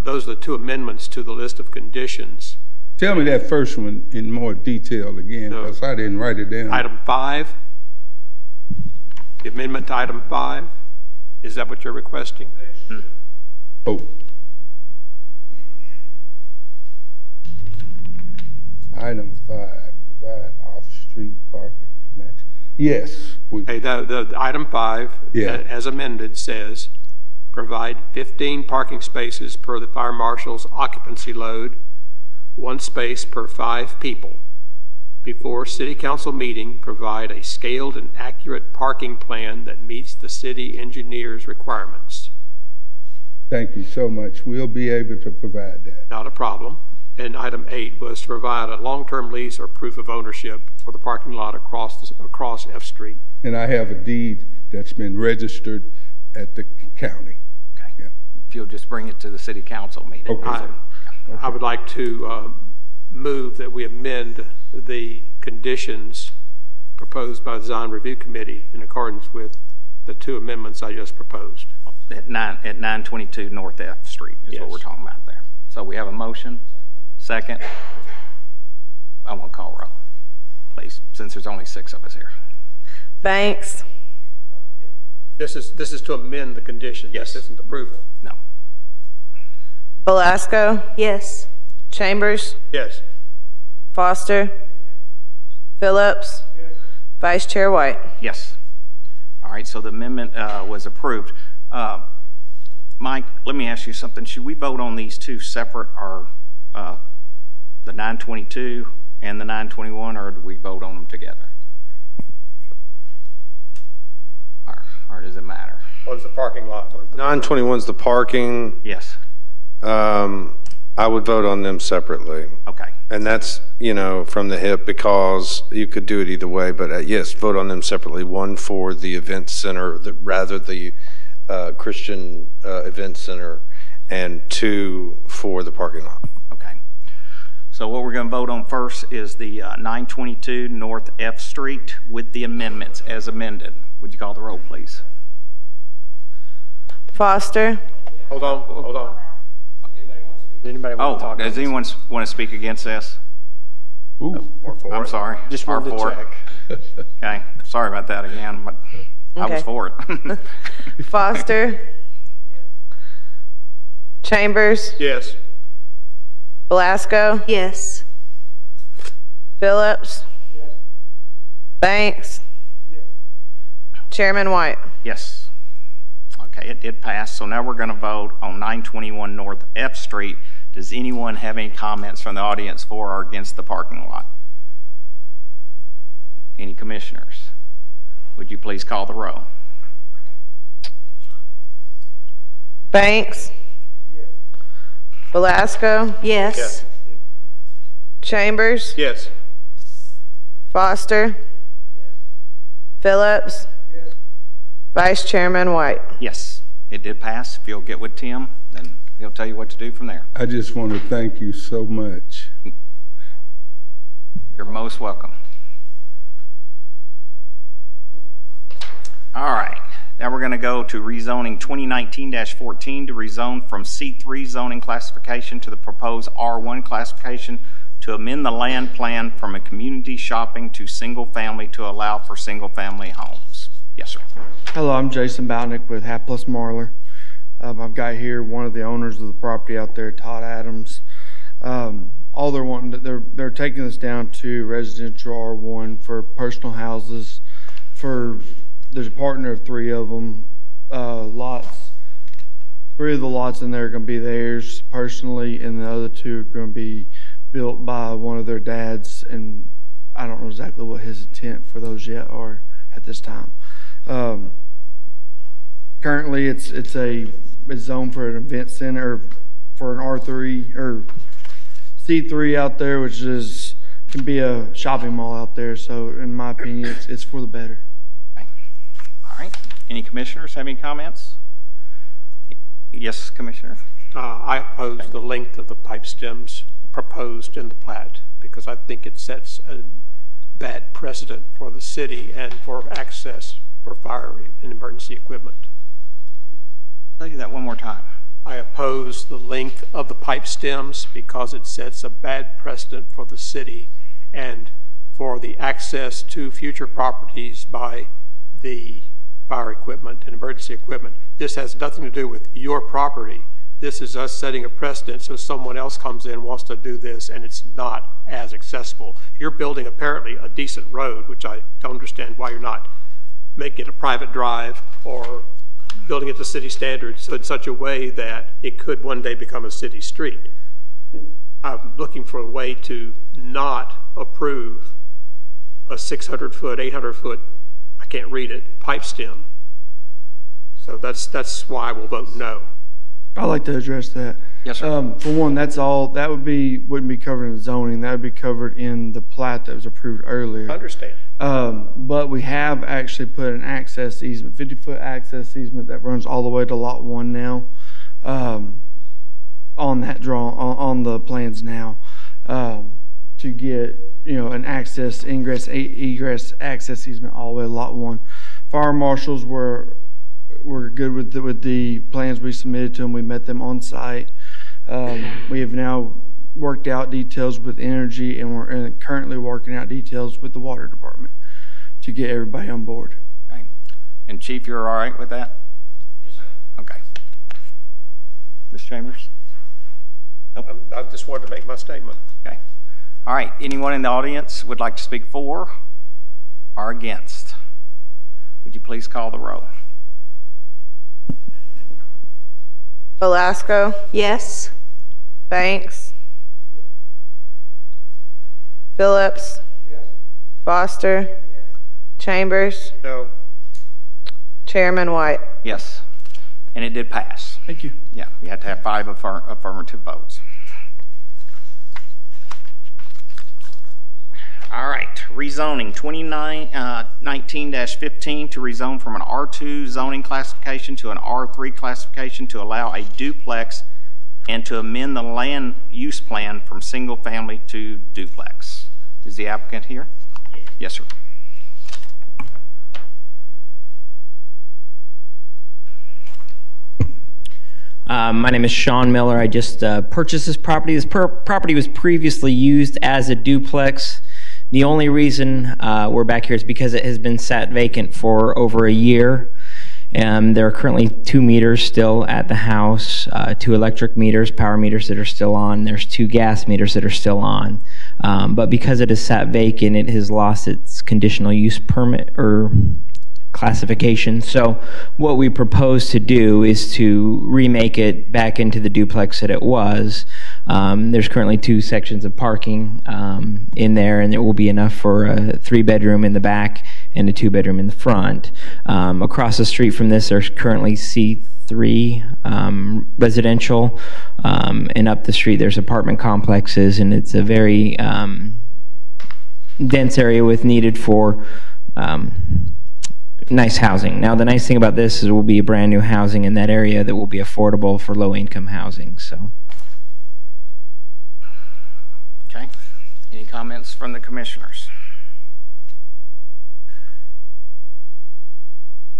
Those are the 2 amendments to the list of conditions. Tell me that first one in more detail again, because I didn't write it down. Item 5, the amendment to item 5, is that what you're requesting? Oh. Item 5, provide off-street parking to match. Yes. Okay, the item 5, as amended, says provide 15 parking spaces per the fire marshal's occupancy load, 1 space per 5 people. Before city council meeting, provide a scaled and accurate parking plan that meets the city engineer's requirements. Thank you so much. We'll be able to provide that. Not a problem. And item 8 was to provide a long-term lease or proof of ownership for the parking lot across F Street. And I have a deed that's been registered at the county. Okay. Yeah. If you'll just bring it to the city council meeting. Okay. I would like to move that we amend the conditions proposed by the Design Review Committee in accordance with the 2 amendments I just proposed. At 922 North F Street is what we're talking about there. So we have a motion. Second. I want to call roll, please, since there's only 6 of us here. Banks. This is to amend the conditions. Yes. This isn't approval. No. Belasco. Yes. Chambers. Yes. Foster. Phillips. Yes. Vice Chair White. Yes. All right, so the amendment was approved. Mike, let me ask you something. Should we vote on these 2 separate, or the 922 and the 921, or do we vote on them together? Or does it matter? What is the parking lot? 921 is the parking. Yes. I would vote on them separately. Okay. And that's, from the hip, because you could do it either way. But yes, vote on them separately. One for the event center, rather the Christian event center, and 2 for the parking lot. Okay. So what we're going to vote on first is the 922 North F Street with the amendments as amended. Would you call the roll, please? Foster. Hold on. Does anybody want to talk? Does anyone want to speak against this? Ooh. I'm sorry. Just wanted to check. Okay. Sorry about that again, but I was for it. Foster. Chambers. Yes. Belasco. Yes. Phillips. Banks. Chairman White. Yes. Okay, it did pass. So now we're going to vote on 921 North F Street. Does anyone have any comments from the audience for or against the parking lot? Any commissioners? Would you please call the roll? Banks. Yes. Belasco. Yes. Chambers. Yes. Foster. Phillips. Vice Chairman White. Yes, it did pass. If you'll get with Tim, then he'll tell you what to do from there. I just want to thank you so much. You're most welcome. All right, now we're going to go to rezoning 2019-14 to rezone from C3 zoning classification to the proposed R1 classification to amend the land plan from a community shopping to single family to allow for single family homes. Yes, sir. Hello, I'm Jason Balnick with Hat Plus Marler. I've got here one of the owners of the property out there, Todd Adams. All they're wanting, they're taking this down to residential R1 for personal houses. There's a partner of 3 of them. Lots. 3 of the lots in there are going to be theirs personally, and the other 2 are going to be built by one of their dads. And I don't know exactly what his intent for those yet are at this time. Currently, it's zoned for an event center for an R3 or C3 out there, which can be a shopping mall out there. So, in my opinion, it's for the better. Okay. All right. Any commissioners have any comments? Yes, Commissioner. I oppose the length of the pipe stems proposed in the plat because I think it sets a bad precedent for the city and for access for fire and emergency equipment. Say that one more time. I oppose the length of the pipe stems because it sets a bad precedent for the city and for the access to future properties by the fire equipment and emergency equipment. This has nothing to do with your property. This is us setting a precedent so someone else comes in and wants to do this and it's not as accessible. You're building apparently a decent road, which I don't understand why you're not making it a private drive or building it to city standards in such a way that it could one day become a city street. I'm looking for a way to not approve a 600-foot, 800-foot, I can't read it, pipe stem. So that's why I will vote no. I'd like to address that. Yes, sir. For one, that's all. That wouldn't be covered in zoning. That would be covered in the plat that was approved earlier. I understand. But we have actually put an access easement, 50-foot access easement that runs all the way to Lot 1 now. On that on the plans now, to get an access, ingress, egress access easement all the way to Lot 1. Fire marshals were good with the plans we submitted to them. We met them on site. We have now worked out details with energy, and we're currently working out details with the water department to get everybody on board. Okay. And Chief, you're all right with that? Yes, sir. Okay. Ms. Chambers? Nope. I just wanted to make my statement. Okay. All right. Anyone in the audience would like to speak for or against? Would you please call the roll? Belasco. Yes. Banks. Phillips. Foster. Chambers. No. Chairman White. Yes. And it did pass. Thank you. Yeah, you had to have 5 affirmative votes. All right, rezoning 2019-15 to rezone from an R2 zoning classification to an R3 classification to allow a duplex and to amend the land use plan from single family to duplex. Is the applicant here? Yes, sir. My name is Sean Miller. I just purchased this property. This property was previously used as a duplex. The only reason we're back here is because it has been sat vacant for over a year. There are currently 2 meters still at the house, 2 electric meters, power meters that are still on. There's 2 gas meters that are still on. But because it is sat vacant, it has lost its conditional use permit or classification. So what we propose to do is to remake it back into the duplex that it was. There's currently 2 sections of parking in there, and there will be enough for a 3-bedroom in the back and a 2-bedroom in the front. Across the street from this, there's currently C3 residential, and up the street there's apartment complexes, and it's a very dense area with needed for nice housing. Now, the nice thing about this is it will be a brand new housing in that area that will be affordable for low-income housing. So, okay. Any comments from the commissioners?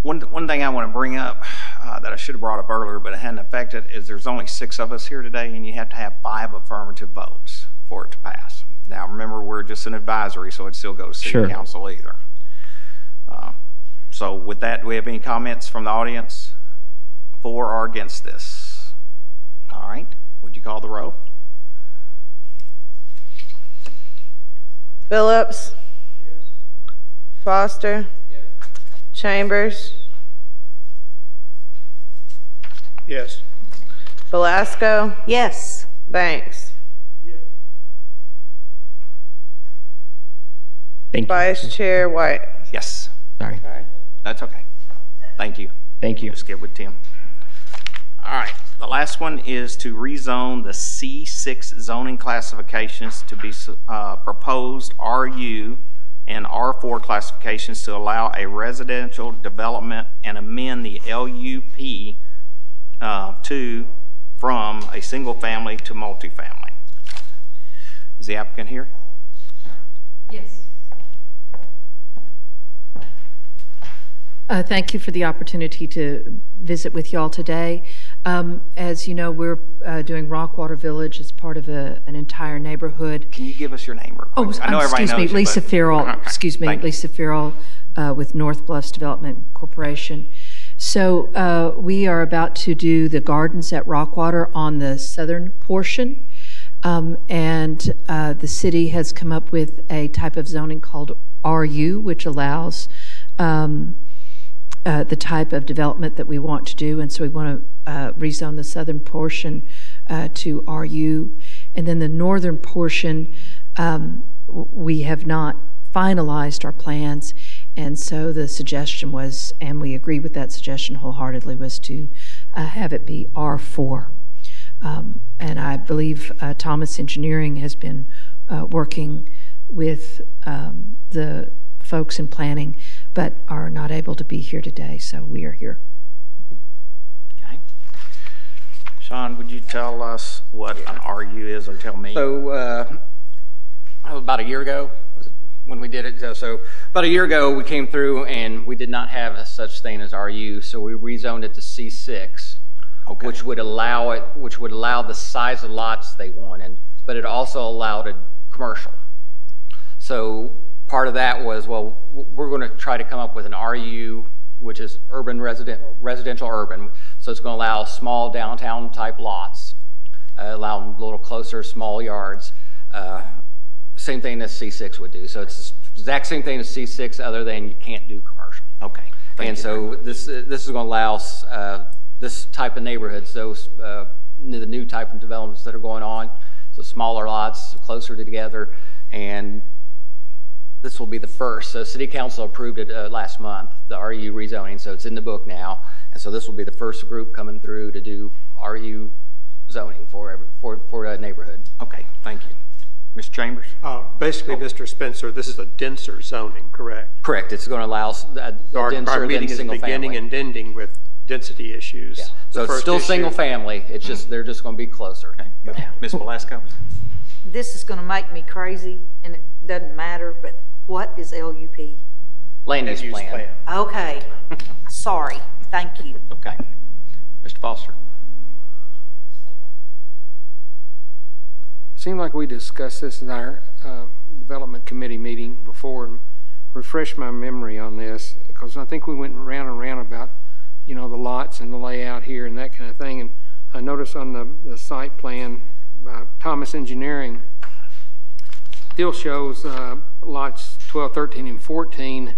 One thing I want to bring up that I should have brought up earlier, but it hadn't affected, is there's only 6 of us here today, and you have to have 5 affirmative votes for it to pass. Now, remember, we're just an advisory, so it'd still go to City Council either. So with that, do we have any comments from the audience for or against this? All right. Would you call the roll? Phillips. Yes. Foster. Yes. Chambers. Yes. Velasco. Yes. Banks. Thank you. Vice Chair White. Yes. Sorry. That's okay. Thank you. Thank you. Just get with Tim. All right. The last one is to rezone the C6 zoning classifications to be proposed RU and R4 classifications to allow a residential development and amend the LUP from a single family to multifamily. Is the applicant here? Yes. Thank you for the opportunity to visit with y'all today. As you know, we're doing Rockwater Village as part of an entire neighborhood. Can you give us your name real quick? I know everybody knows you, Lisa Farrell. Okay. Excuse me, Lisa Farrell with North Bluffs Development Corporation. So we are about to do the gardens at Rockwater on the southern portion. And the city has come up with a type of zoning called RU, which allows the type of development that we want to do. And so we want to rezone the southern portion to RU. And then the northern portion, we have not finalized our plans. And so the suggestion was, and we agree with that suggestion wholeheartedly, was to have it be R4. And I believe Thomas Engineering has been working with the folks in planning, but are not able to be here today, so we are here. Okay. Sean, would you tell us what an RU is, or tell me? So about a year ago when we did it. So about a year ago we came through and we did not have a such thing as RU, so we rezoned it to C6. Okay. Which would allow the size of lots they wanted, but it also allowed it commercial. So part of that was, well, we're going to try to come up with an RU, which is urban residential urban. So it's going to allow small downtown type lots, allow them a little closer, small yards. Same thing as C6 would do. So it's the exact same thing as C6, other than you can't do commercial. Okay. And so this is going to allow this type of neighborhoods, those the new type of developments that are going on, so smaller lots, closer together, and this will be the first. So City Council approved it last month, the RU rezoning, so it's in the book now, and so this will be the first group coming through to do RU zoning for a neighborhood. Okay, thank you. Mr. Chambers? Basically, Mr. Spencer, this is a denser zoning, correct? Correct. It's going to allow denser than single family. Beginning and ending with density issues. Yeah. So The it's first still issue- single family, it's just, they're just gonna be closer. Ms. Belasco? This is going to make me crazy, and it doesn't matter, but what is LUP? Land use plan. Okay, sorry, thank you. Okay. Mr. Foster? Seemed like we discussed this in our development committee meeting before, and refresh my memory on this, because I think we went round and round about, the lots and the layout here and that kind of thing. And I noticed on the site plan by Thomas Engineering, still shows lots 12, 13, and 14,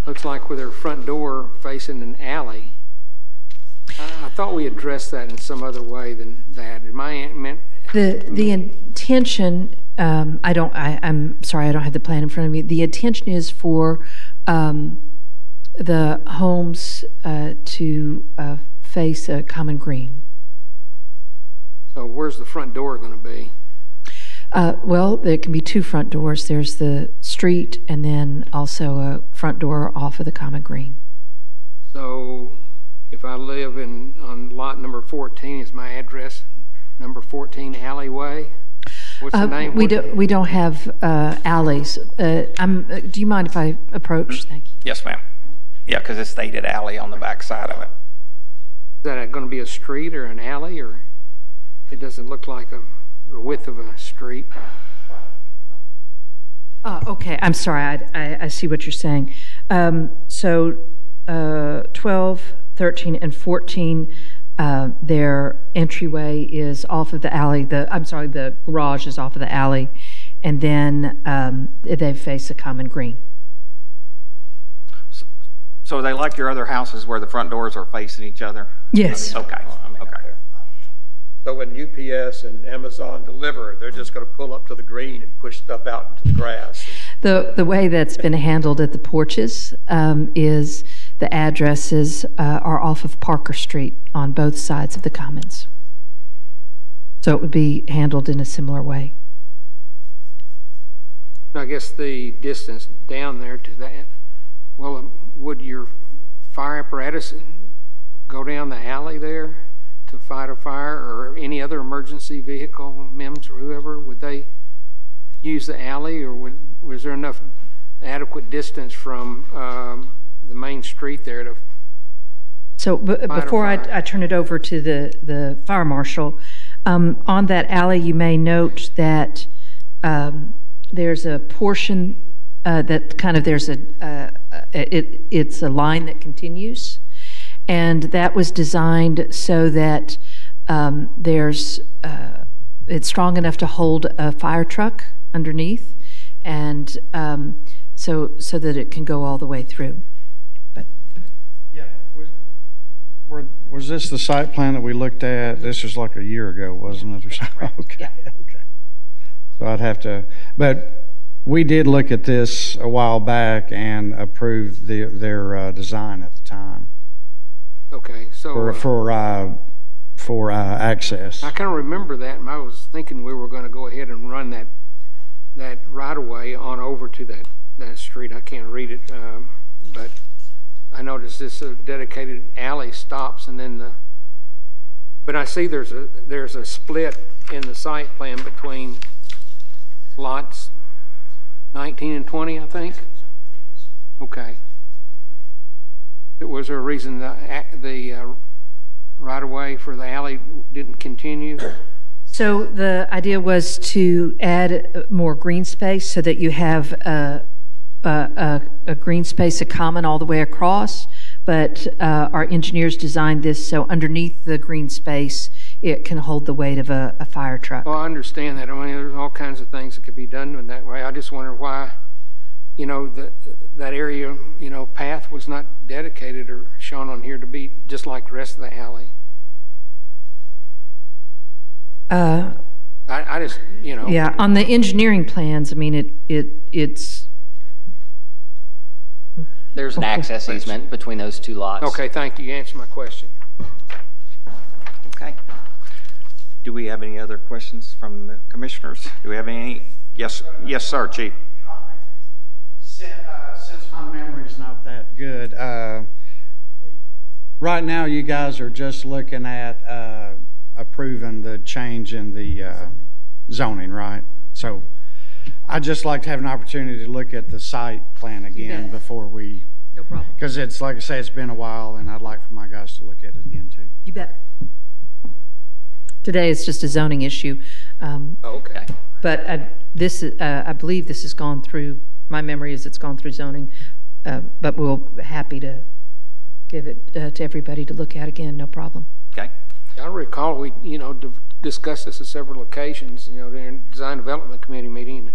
looks like with their front door facing an alley. I thought we addressed that in some other way than that. The intention, I'm sorry, I don't have the plan in front of me. The intention is for the homes to face a common green. So where's the front door going to be? Well, there can be two front doors. There's the street and then also a front door off of the common green. So if I live on lot number 14, is my address number 14 alleyway? What's the name? We don't have alleys. Do you mind if I approach? Thank you. Yes, ma'am. Yeah, because it's stated alley on the back side of it. Is that going to be a street or an alley, or it doesn't look like the width of a street? Okay, I'm sorry. I see what you're saying. So 12, 13, and 14, their entryway is off of the alley. The garage is off of the alley, and then they face a common green. So are they like your other houses where the front doors are facing each other? Yes. Okay. Okay. So when UPS and Amazon deliver, they're just going to pull up to the green and push stuff out into the grass. The way that's been handled at the porches is the addresses are off of Parker Street on both sides of the commons. So it would be handled in a similar way. I guess the distance down there to that, well, would your fire apparatus go down the alley there to fight a fire, or any other emergency vehicle, MEMS or whoever, would they use the alley, or was there enough adequate distance from the main street there to So before I turn it over to the fire marshal, on that alley you may note that there's a portion that kind of it's a line that continues, and that was designed so that it's strong enough to hold a fire truck underneath, and so that it can go all the way through. But yeah, was this the site plan that we looked at? This was like a year ago, wasn't it, or something? Okay, yeah. Okay. So I'd have to, but we did look at this a while back and approved their design at the time. Okay, so for access. I kind of remember that, and I was thinking we were going to go ahead and run that right of way on over to that street. I can't read it, but I noticed this dedicated alley stops, and then but I see there's a split in the site plan between lots 19 and 20, I think. Okay. Was there a reason the right-of-way for the alley didn't continue? So the idea was to add more green space so that you have a green space, a common all the way across, but our engineers designed this so underneath the green space it can hold the weight of a fire truck. Well, I understand that. I mean, there's all kinds of things that could be done in that way. I just wonder why, that area, path was not dedicated or shown on here to be just like the rest of the alley. I just, Yeah, on the engineering plans, I mean, it's... There's an access easement between those two lots. Okay, thank you. You answered my question. Okay. Do we have any other questions from the commissioners? Do we have any? Yes, sir, Chief. Since my memory's not that good, Right now, you guys are just looking at approving the change in the zoning, right? So I'd just like to have an opportunity to look at the site plan again before we... No problem. Because it's, like I say, it's been a while, and I'd like for my guys to look at it again, too. You bet. Today is just a zoning issue. Okay. But I believe this has gone through, my memory is it's gone through zoning, but we'll be happy to give it to everybody to look at again, no problem. Okay. I recall we, discussed this on several occasions, during the Design Development Committee meeting.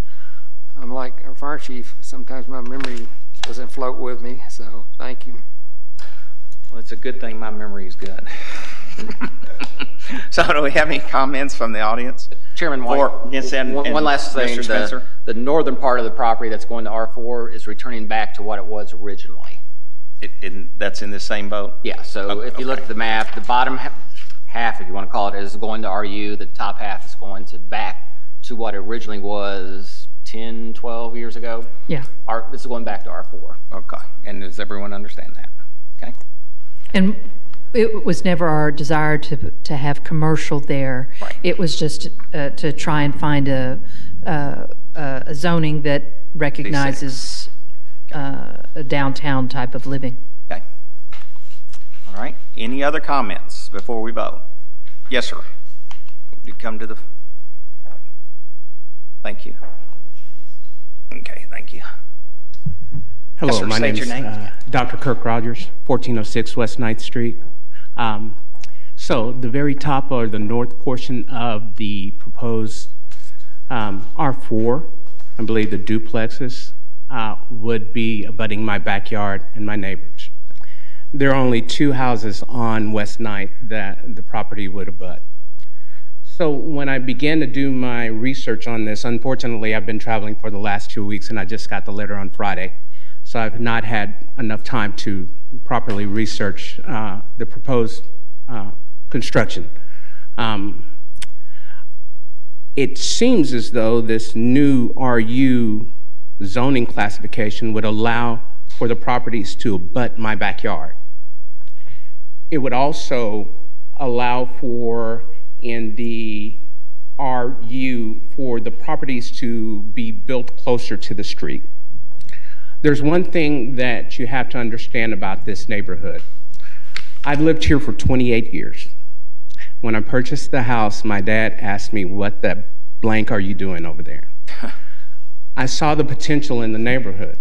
I'm like our fire chief, sometimes my memory doesn't float with me, so thank you. Well, it's a good thing my memory is good. So do we have any comments from the audience? Chairman White, one last thing. Mr. Spencer? The northern part of the property that's going to R4 is returning back to what it was originally. That's in the same boat? Yeah, so if you look at the map, the bottom half, if you want to call it, is going to RU. The top half is going to back to what it originally was 10, 12 years ago. Yeah. This is going back to R4. Okay. And does everyone understand that? Okay. And it was never our desire to have commercial there. Right. It was just to try and find a zoning that recognizes a downtown type of living. Okay. All right. Any other comments before we vote? Yes, sir. You come to the... Thank you. Okay, thank you. Hello, yes, sir. my name is Dr. Kirk Rogers, 1406 West 9th Street. So the very top or the north portion of the proposed R4, I believe the duplexes, would be abutting my backyard and my neighbors. There are only 2 houses on West 9th that the property would abut. So when I began to do my research on this, unfortunately, I've been traveling for the last 2 weeks, and I just got the letter on Friday. So I've not had enough time to properly research the proposed construction. It seems as though this new RU zoning classification would allow for the properties to abut my backyard. It would also allow for, in the RU, for the properties to be built closer to the street. There's one thing that you have to understand about this neighborhood. I've lived here for 28 years. When I purchased the house, my dad asked me, "What the blank are you doing over there?" I saw the potential in the neighborhood.